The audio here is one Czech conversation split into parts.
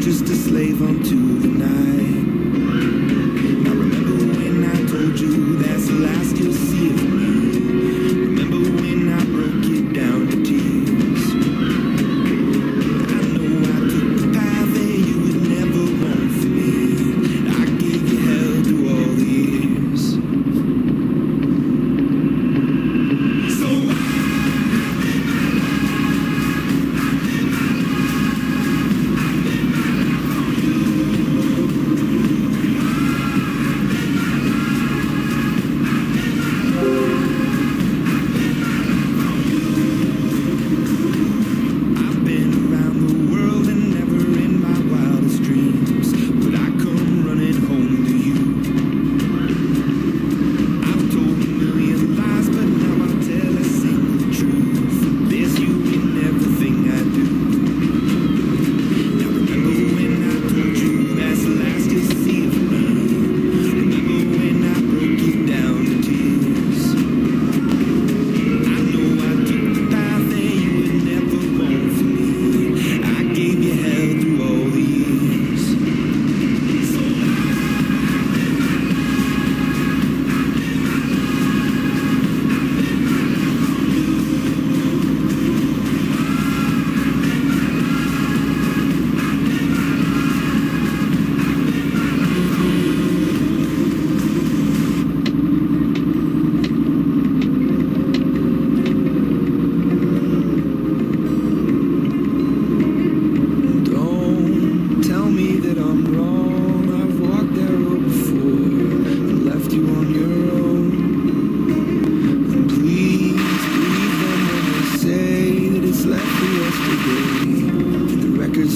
I'm just a slave unto the night. I remember when I told you that's the last you'll see of me. Remember when I broke it down to tears. I know I took the path that you would never want for me. I gave you hell through all the years. So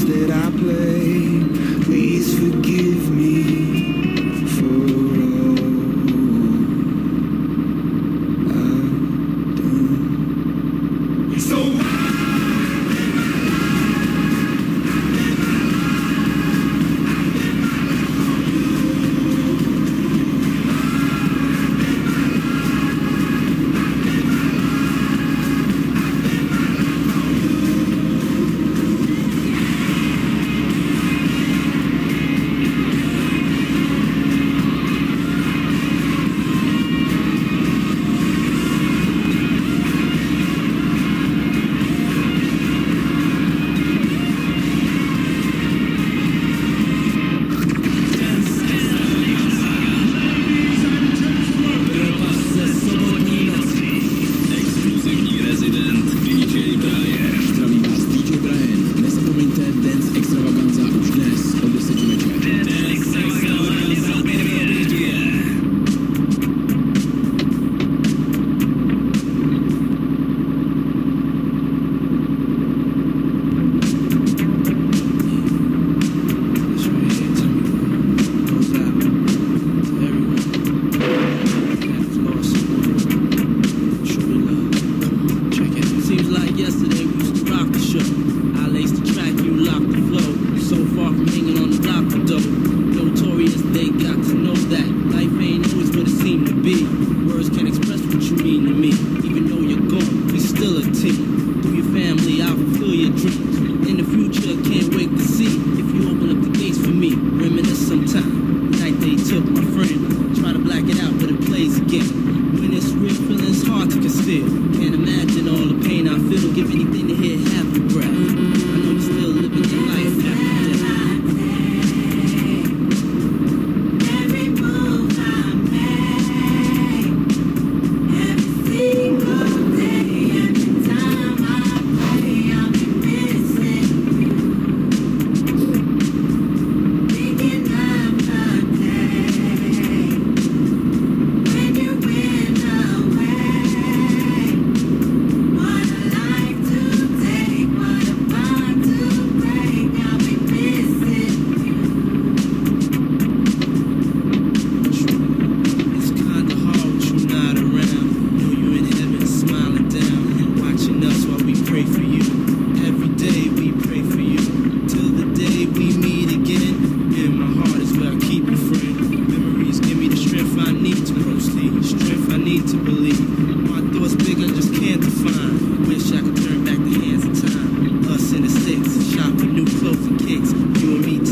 that I play, please forgive me for all I've done. So Shop for new clothes and kicks. You and me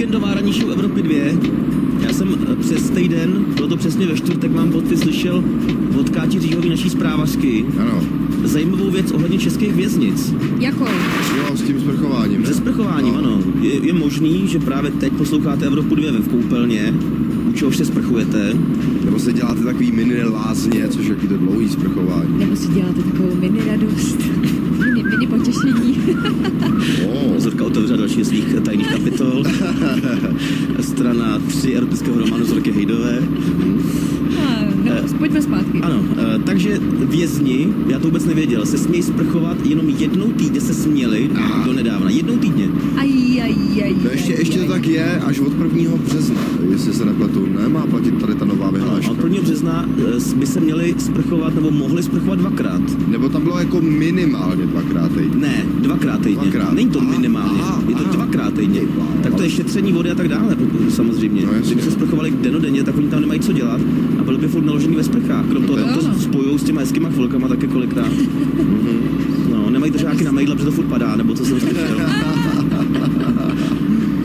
víkendová ranní show Evropy 2. Já jsem přes týden, bylo to přesně ve čtvrtek, mám pocit, slyšel od Káti Říhový, naší zprávařky, Ano. zajímavou věc ohledně českých věznic. Jakou? Jo, s tím sprchováním. Se sprchováním, ano. Je možný, že právě teď posloucháte Evropu 2 v koupelně, u čehož se sprchujete. Nebo se děláte takový mini lázně, což je to dlouhý sprchování. Nebo si děláte takovou mini radost. Mini potěšení. Zorka otevřela další svých tajných kapitol. Strana 3 erotického románu Zorky Hejdové. Pojďme zpátky. Ano, takže vězni, já to vůbec nevěděl, se smějí sprchovat jenom jednou týdně, se směli do nedávna. Jednou týdně. No ještě to tak je až od 1. března, jestli se nepletu. Nemá platit tady ta nová vyhláška. Od 1. března by se měli sprchovat, nebo mohli sprchovat 2krát. Nebo tam bylo jako minimálně 2krát týdně. Ne, 2krát týdně. Není to minimálně, je to 2krát týdně. Tak to je šetření vody a tak dále, samozřejmě. No, kdyby se sprchovali dennodenně, tak oni tam nemají co dělat a byli by furt naložený ve sprchách. Krom toho tam to spojujou s těma hezkýma chvilkama taky kolikrát. No, nemají držáky na mejdla, protože to furt padá, nebo co jsem slyšel.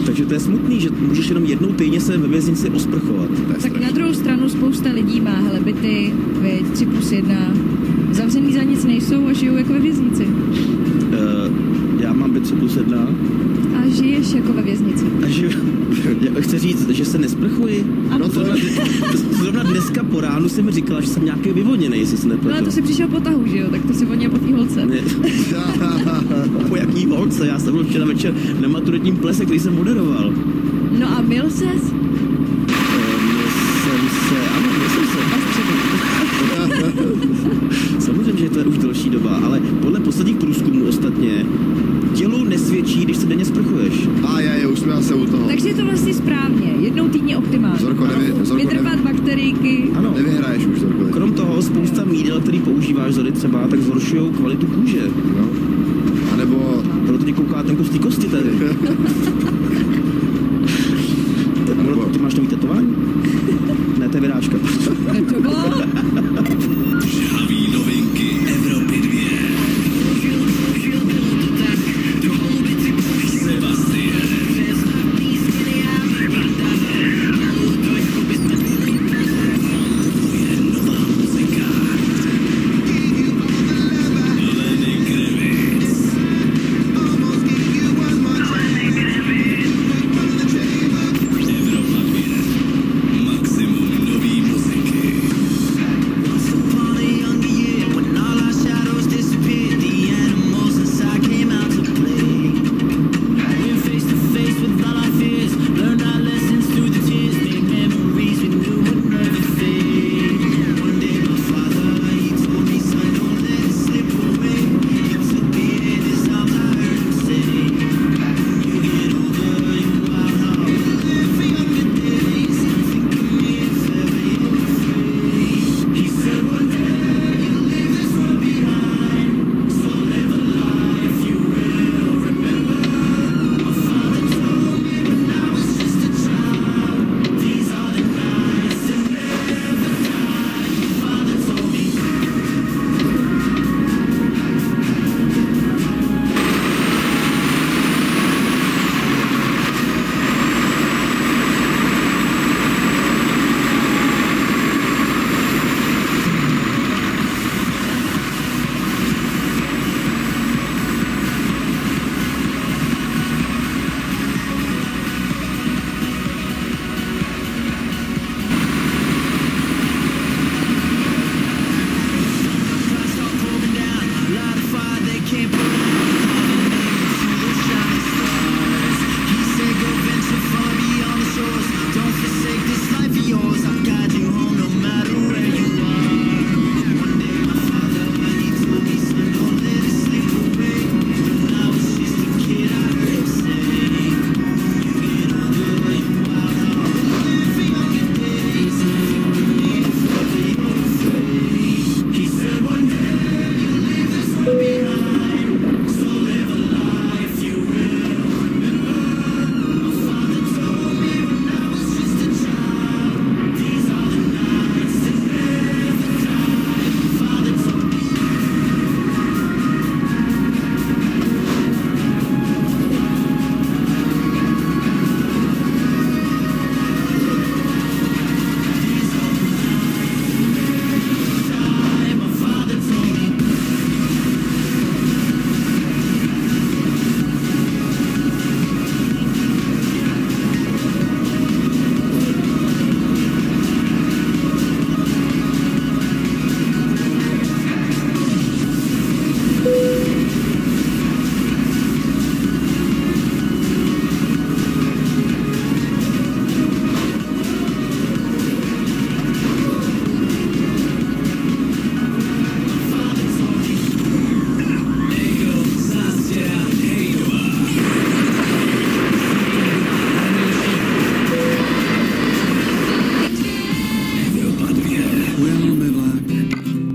Takže to je smutný, že můžeš jenom jednou týdně se ve věznici osprchovat. Tak na druhou stranu spousta lidí má byty, 3+1, zavřený za nic nejsou a žijou jako ve věznici. Já mám byt 3+1. A žiješ jako ve věznici. A žiju. Chci říct, že se nesprchuji. Ano. Zrovna dneska po ránu jsem mi říkala, že jsem nějaký vyvodněný, jestli se nepletu. No a to si přišel po tahu, že jo? Tak to si voněl po té holce. Ne. Po jaký holce? Já jsem byl včera večer na maturitním plese, který jsem moderoval. No a mil ses? Mil jsem se. Samozřejmě, že to je už delší doba, ale podle posledních průzkumů ostatně tělu nesvědčí, když se denně sprchuješ. Už jsme asi u toho. Takže je to vlastně správně. Jednou týdně optimálně. Zorko, vydrbat bakterijky. Ano. Nevyhraješ už, Zorko. Krom toho spousta mídel, který používáš, Zory třeba, tak zhoršují kvalitu kůže. No. A nebo... Proto ti kouká ten kus té kosti tady. Ty máš nový tetování? Ne, to je vyrážka. To bylo? Žhavý novinky Evropy 2.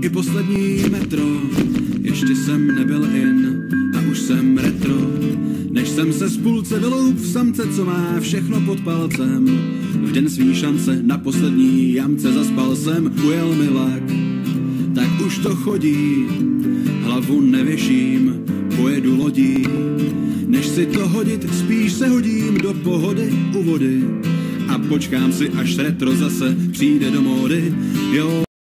i poslední metro. Ještě jsem nebyl in a už jsem retro. Než jsem se z půlce vyloup v samce, co má všechno pod palcem. V den svý šance na poslední jamce zaspal jsem, ujel mi vlak. Tak už to chodí, hlavu nevěším, pojedu lodí. Než si to hodit, spíš se hodím do pohody u vody. A počkám si, až retro zase přijde do módy. Jo,